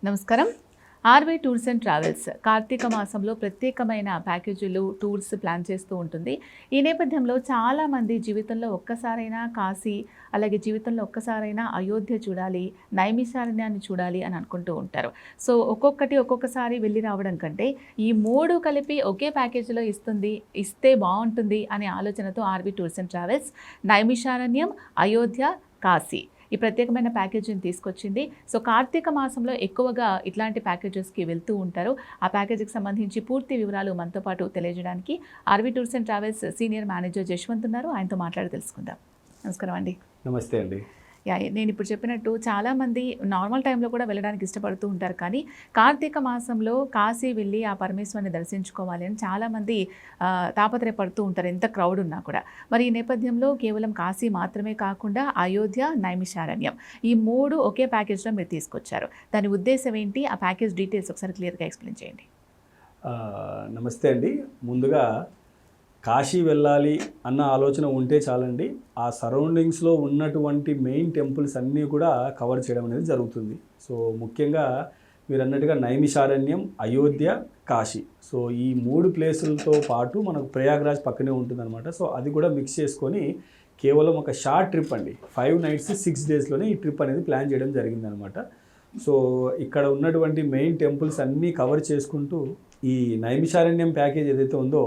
నమస్కారం. RY tours and travels Karthika మాసంలో ప్రత్యేకమైన ప్యాకేజీలు, టూర్స్ ప్లాన్ చేస్తూ ఉంటుంది. ఈ నేపథ్యంలో చాలామంది జీవితంలో ఒక్కసారైనా కాశీ, అలాగే జీవితంలో ఒక్కసారైనా అయోధ్య చూడాలి, నైమిషారణ్యాన్ని చూడాలి అని అనుకుంటూ ఉంటారు. సో ఒక్కొక్కసారి వెళ్ళి రావడం కంటే ఈ 3 కలిపి ఒకే ప్యాకేజీలో ఇస్తే బాగుంటుంది అనే ఆలోచనతో RY tours and travels Naimisharanya, Ayodhya, Kashi ఈ ప్రత్యేకమైన ప్యాకేజీని తీసుకొచ్చింది. సో కార్తీక మాసంలో ఎక్కువగా ఇట్లాంటి ప్యాకేజెస్కి వెళ్తూ ఉంటారు. ఆ ప్యాకేజీకి సంబంధించి పూర్తి వివరాలు మనతో పాటు తెలియజేయడానికి RV tours and travels senior manager Jashwanth ఉన్నారు. ఆయనతో మాట్లాడి తెలుసుకుందాం. నమస్కారం అండి. నమస్తే అండి. నేను ఇప్పుడు చెప్పినట్టు చాలామంది నార్మల్ టైంలో కూడా వెళ్ళడానికి ఇష్టపడుతూ ఉంటారు. కానీ కార్తీక మాసంలో కాశీ వెళ్ళి ఆ పరమేశ్వరుని దర్శించుకోవాలి అని చాలామంది తాపత్రయపడుతూ ఉంటారు, ఎంత క్రౌడ్ ఉన్నా కూడా. మరి ఈ నేపథ్యంలో కేవలం కాశీ మాత్రమే కాకుండా అయోధ్య, నైమిషారణ్యం ఈ 3 ఒకే ప్యాకేజ్లో మీరు తీసుకొచ్చారు. దాని ఉద్దేశం ఏంటి? ఆ ప్యాకేజ్ డీటెయిల్స్ ఒకసారి క్లియర్గా ఎక్స్ప్లెయిన్ చేయండి. నమస్తే అండి. ముందుగా కాశీ వెళ్ళాలి అన్న ఆలోచన ఉంటే చాలండి, ఆ సరౌండింగ్స్లో ఉన్నటువంటి మెయిన్ టెంపుల్స్ అన్నీ కూడా కవర్ చేయడం అనేది జరుగుతుంది. సో ముఖ్యంగా మీరు అన్నట్టుగా నైమిషారణ్యం, అయోధ్య, కాశీ, సో ఈ 3 ప్లేసులతో పాటు మనకు ప్రయాగ్రాజ్ పక్కనే ఉంటుందన్నమాట. సో అది కూడా మిక్స్ చేసుకొని కేవలం ఒక షార్ట్ ట్రిప్ అండి, 5 nights 6 daysలోనే ఈ ట్రిప్ అనేది ప్లాన్ చేయడం జరిగిందనమాట. సో ఇక్కడ ఉన్నటువంటి మెయిన్ టెంపుల్స్ అన్నీ కవర్ చేసుకుంటూ ఈ నైమిషారణ్యం ప్యాకేజ్ ఏదైతే ఉందో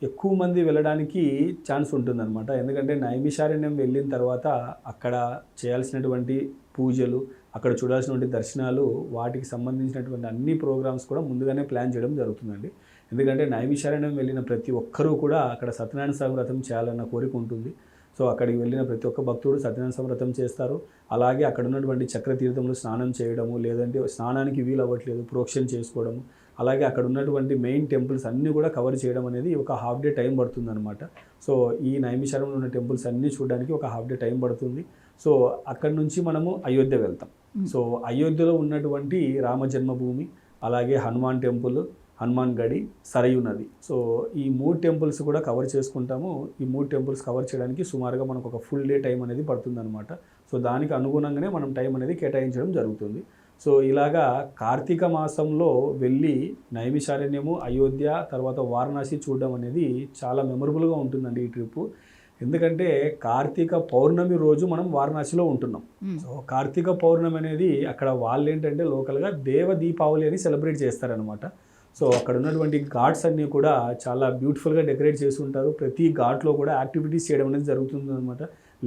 ఎక్కువ మంది వెళ్ళడానికి ఛాన్స్ ఉంటుందన్నమాట. ఎందుకంటే నైమిషారణ్యం వెళ్ళిన తర్వాత అక్కడ చేయాల్సినటువంటి పూజలు, అక్కడ చూడాల్సినటువంటి దర్శనాలు, వాటికి సంబంధించినటువంటి అన్ని ప్రోగ్రామ్స్ కూడా ముందుగానే ప్లాన్ చేయడం జరుగుతుందండి. ఎందుకంటే నైమిషారణ్యం వెళ్ళిన ప్రతి ఒక్కరూ కూడా అక్కడ సత్యనారాయణ స్వామి వ్రతం చేయాలన్న కోరిక ఉంటుంది. సో అక్కడికి వెళ్ళిన ప్రతి ఒక్క భక్తుడు సత్యనారాయణ స్వామి వ్రతం చేస్తారు. అలాగే అక్కడ ఉన్నటువంటి చక్రతీర్థంలో స్నానం చేయడము, లేదంటే స్నానానికి వీలు అవ్వట్లేదు ప్రోక్షణ చేసుకోవడము, అలాగే అక్కడ ఉన్నటువంటి మెయిన్ టెంపుల్స్ అన్నీ కూడా కవర్ చేయడం అనేది ఒక హాఫ్ డే టైం పడుతుందన్నమాట. సో ఈ నైమిషారణ్యంలో ఉన్న టెంపుల్స్ అన్నీ చూడడానికి ఒక హాఫ్ డే టైం పడుతుంది. సో అక్కడి నుంచి మనము అయోధ్య వెళ్తాం. సో అయోధ్యలో ఉన్నటువంటి రామ జన్మభూమి, అలాగే హనుమాన్ టెంపుల్, హనుమాన్ గడి, సరయూ నది, సో ఈ 3 టెంపుల్స్ కూడా కవర్ చేసుకుంటాము. ఈ 3 టెంపుల్స్ కవర్ చేయడానికి సుమారుగా మనకు ఒక ఫుల్ డే టైం అనేది పడుతుందన్నమాట. సో దానికి అనుగుణంగానే మనం టైం అనేది కేటాయించడం జరుగుతుంది. సో ఇలాగా కార్తీక మాసంలో వెళ్ళి నైమిషారణ్యము, అయోధ్య, తర్వాత వారణాసి చూడడం అనేది చాలా మెమరబుల్గా ఉంటుందండి ఈ ట్రిప్పు. ఎందుకంటే కార్తీక పౌర్ణమి రోజు మనం వారణాసిలో ఉంటున్నాం. సో కార్తీక పౌర్ణమి అనేది అక్కడ వాళ్ళు ఏంటంటే లోకల్గా దేవ దీపావళి అని సెలబ్రేట్ చేస్తారనమాట. సో అక్కడ ఉన్నటువంటి ఘాట్స్ అన్నీ కూడా చాలా బ్యూటిఫుల్గా డెకరేట్ చేసి ఉంటారు. ప్రతి ఘాట్లో కూడా యాక్టివిటీస్ చేయడం అనేది జరుగుతుంది అనమాట.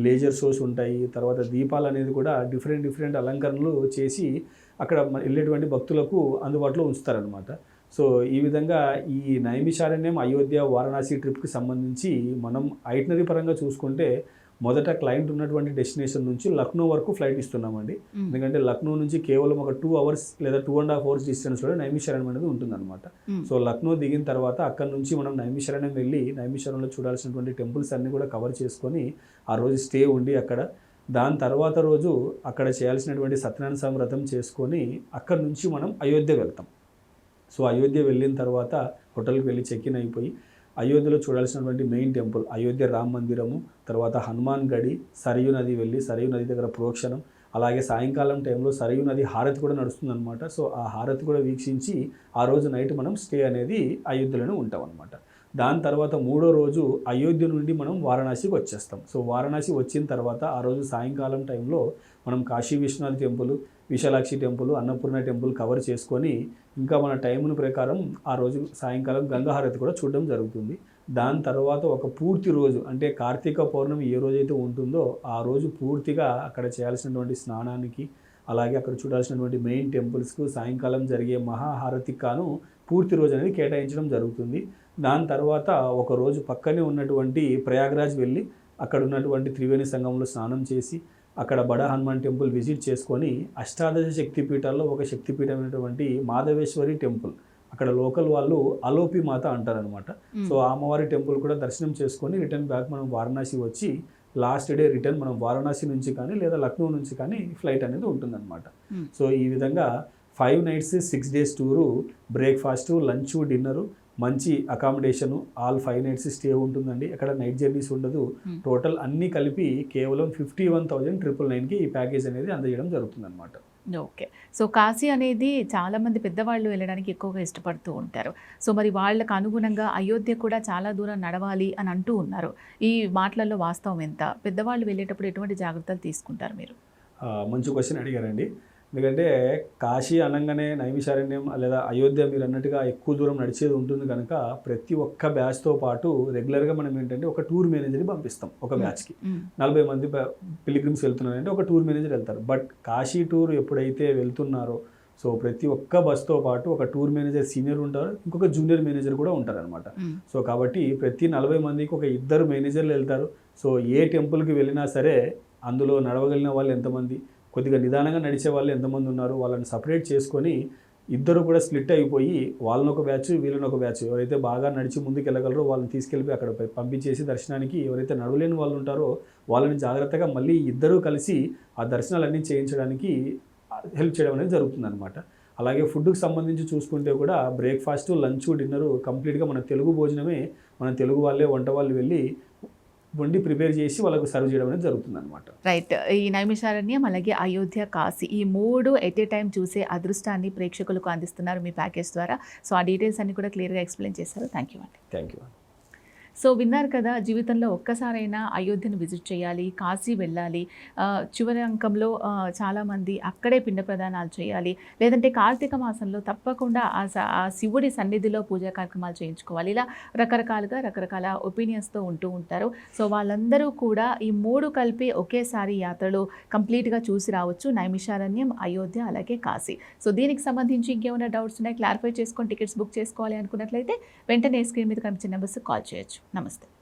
లేజర్ షోస్ ఉంటాయి, తర్వాత దీపాలు అనేది కూడా డిఫరెంట్ అలంకరణలు చేసి అక్కడ వెళ్ళేటువంటి భక్తులకు అందుబాటులో ఉంచుతారనమాట. సో ఈ విధంగా ఈ నైమిషారణ్యం, అయోధ్య, వారణాసి ట్రిప్కి సంబంధించి మనం ఐటినరీ పరంగా చూసుకుంటే మొదట క్లయింట్ ఉన్నటువంటి డెస్టినేషన్ నుంచి లక్నో వరకు ఫ్లైట్ ఇస్తున్నామండి. ఎందుకంటే లక్నో నుంచి కేవలం ఒక 2 hours లేదా 2.5 hours డిస్టెన్స్లో నైమిషారణ్యం అనేది ఉంటుందన్నమాట. సో లక్నో దిగిన తర్వాత అక్కడ నుంచి మనం నైమిషారణ్యం వెళ్ళి నైమిషారణ్యంలో చూడాల్సినటువంటి టెంపుల్స్ అన్నీ కూడా కవర్ చేసుకొని ఆ రోజు స్టే ఉండి అక్కడ దాని తర్వాత రోజు అక్కడ చేయాల్సినటువంటి సత్యనారాయణ స్వామి వ్రతం చేసుకొని అక్కడ నుంచి మనం అయోధ్య వెళ్తాం. సో అయోధ్య వెళ్ళిన తర్వాత హోటల్కి వెళ్ళి చెక్-ఇన్ అయిపోయి అయోధ్యలో చూడాల్సినటువంటి మెయిన్ టెంపుల్ అయోధ్య రామ మందిరము, తర్వాత హనుమాన్ గడి, సరయూ నది వెళ్ళి సరయూ నది దగ్గర ప్రోక్షణం, అలాగే సాయంకాలం టైంలో సరయూ నది హారతి కూడా నడుస్తుందన్నమాట. సో ఆ హారతి కూడా వీక్షించి ఆ రోజు నైట్ మనం స్టే అనేది అయోధ్యలోనే ఉంటాం అనమాట. దాని తర్వాత 3వ రోజు అయోధ్య నుండి మనం వారణాసికి వచ్చేస్తాం. సో వారణాసి వచ్చిన తర్వాత ఆ రోజు సాయంకాలం టైంలో మనం Kashi Vishwanath temple, Visalakshi temple, Annapurna temple cover చేసుకొని ఇంకా మన టైముని ప్రకారం ఆ రోజు సాయంకాలం గంగాహారతి కూడా చూడడం జరుగుతుంది. దాని తర్వాత ఒక పూర్తి రోజు అంటే కార్తీక పౌర్ణమి ఏ రోజైతే ఉంటుందో ఆ రోజు పూర్తిగా అక్కడ చేయాల్సినటువంటి స్నానానికి, అలాగే అక్కడ చూడాల్సినటువంటి మెయిన్ టెంపుల్స్కు సాయంకాలం జరిగే మహాహారతికి కాను పూర్తి రోజు అనేది కేటాయించడం జరుగుతుంది. దాని తర్వాత ఒక రోజు పక్కనే ఉన్నటువంటి ప్రయాగ్రాజ్ వెళ్ళి అక్కడ ఉన్నటువంటి త్రివేణి సంగంలో స్నానం చేసి అక్కడ బడా హనుమాన్ టెంపుల్ విజిట్ చేసుకొని అష్టాదశ శక్తిపీఠాల్లో ఒక శక్తిపీఠమైనటువంటి మాధవేశ్వరి టెంపుల్, అక్కడ లోకల్ వాళ్ళు అలోపి మాత అంటారనమాట. సో అమ్మవారి టెంపుల్ కూడా దర్శనం చేసుకొని రిటర్న్ బ్యాక్ మనం వారణాసి వచ్చి లాస్ట్ డే రిటర్న్ మనం వారణాసి నుంచి కానీ లేదా లక్నో నుంచి కానీ ఫ్లైట్ అనేది ఉంటుందన్నమాట. సో ఈ విధంగా 5 nights 6 days tour, breakfast, lunch, dinner, మంచి అకామిడేషను, ఆల్ 5 nights స్టే ఉంటుందండి. అక్కడ నైట్ జర్నీస్ ఉండదు. టోటల్ అన్నీ కలిపి కేవలం 51,999కి ఈ ప్యాకేజ్ అనేది అందజేయడం జరుగుతుంది అనమాట. ఓకే. సో, కాశీ అనేది చాలామంది పెద్దవాళ్ళు వెళ్ళడానికి ఎక్కువగా ఇష్టపడుతూ ఉంటారు. సో, మరి వాళ్ళకి అనుగుణంగా అయోధ్య కూడా చాలా దూరం నడవాలి అని అంటూ ఉన్నారు. ఈ మాటలలో వాస్తవం ఎంత? పెద్దవాళ్ళు వెళ్ళేటప్పుడు ఎటువంటి జాగ్రత్తలు తీసుకుంటారు మీరు? మంచి క్వశ్చన్ అడిగారండి. ఎందుకంటే కాశీ అనంగానే నైమిషారణ్యం లేదా అయోధ్య మీరు అన్నట్టుగా ఎక్కువ దూరం నడిచేది ఉంటుంది కనుక ప్రతి ఒక్క బ్యాచ్‌తో పాటు రెగ్యులర్‌గా మనం ఏంటంటే ఒక టూర్ మేనేజర్‌ని పంపిస్తాం ఒక బ్యాచ్‌కి. 40 మంది పిల్గ్రిమ్స్ వెళ్తున్నారంటే ఒక టూర్ మేనేజర్ వెళ్తారు. బట్ కాశీ టూర్ ఎప్పుడైతే వెళ్తున్నారో సో ప్రతి ఒక్క బస్‌తో పాటు ఒక టూర్ మేనేజర్ సీనియర్ ఉంటారు. ఇంకొక జూనియర్ మేనేజర్ కూడా ఉంటారనమాట. సో కాబట్టి ప్రతి 40 మందికి ఒక ఇద్దరు మేనేజర్లు వెళ్తారు. సో ఏ టెంపుల్‌కి వెళ్ళినా సరే అందులో నడవగలిగిన వాళ్ళు ఎంతమంది, కొద్దిగా నిదానంగా నడిచే వాళ్ళు ఎంతమంది ఉన్నారు, వాళ్ళని సపరేట్ చేసుకొని ఇద్దరు కూడా స్ప్లిట్ అయిపోయి వాళ్ళని ఒక బ్యాచ్ వీళ్ళని ఒక బ్యాచ్, ఎవరైతే బాగా నడిచి ముందుకు వెళ్ళగలరో వాళ్ళని తీసుకెళ్ళి అక్కడ పంపించేసి దర్శనానికి, ఎవరైతే నడవలేని వాళ్ళు ఉంటారో వాళ్ళని జాగ్రత్తగా మళ్ళీ ఇద్దరూ కలిసి ఆ దర్శనాలన్నీ చేయించడానికి హెల్ప్ చేయడం అనేది జరుగుతుందన్నమాట. అలాగే ఫుడ్కి సంబంధించి చూసుకుంటే కూడా బ్రేక్ఫాస్ట్, లంచ్, డిన్నరు కంప్లీట్గా మన తెలుగు భోజనమే మన తెలుగు వాళ్ళే వంట వాళ్ళు వెళ్ళి వండి ప్రిపేర్ చేసి వాళ్ళకు సర్వ్ చేయడం అనేది జరుగుతుందన్నమాట. రైట్. ఈ నైమిషారణ్యం, అలాగే అయోధ్య, కాశీ ఈ 3 ఎట్ ఏ టైమ్ చూసే అదృష్టాన్ని ప్రేక్షకులకు అందిస్తున్నారు మీ ప్యాకేజ్ ద్వారా. సో, ఆ డీటెయిల్స్ అన్ని కూడా క్లియర్‌గా ఎక్స్‌ప్లెయిన్ చేశారు. థ్యాంక్ యూ అండి. Thank you. సో, విన్నారు కదా, జీవితంలో ఒక్కసారైనా అయోధ్యను విజిట్ చేయాలి, కాశీ వెళ్ళాలి, చివరి అంకంలో చాలామంది అక్కడే పిండ ప్రదానాలు చేయాలి, లేదంటే కార్తీక మాసంలో తప్పకుండా ఆ శివుడి సన్నిధిలో పూజా కార్యక్రమాలు చేయించుకోవాలి. ఇలా రకరకాల ఒపీనియన్స్తో ఉంటూ ఉంటారు. సో, వాళ్ళందరూ కూడా ఈ 3 కలిపి ఒకేసారి యాత్రలో కంప్లీట్గా చూసి రావచ్చు. నైమిషారణ్యం, అయోధ్య, అలాగే కాశీ. సో, దీనికి సంబంధించి ఇంకేమైనా డౌట్స్ ఉన్నాయి, క్లారిఫై చేసుకొని టికెట్స్ బుక్ చేసుకోవాలి అనుకున్నట్లయితే వెంటనే స్క్రీన్ మీద కనిపించే నెంబర్స్ కాల్ చేయొచ్చు. నమస్తే.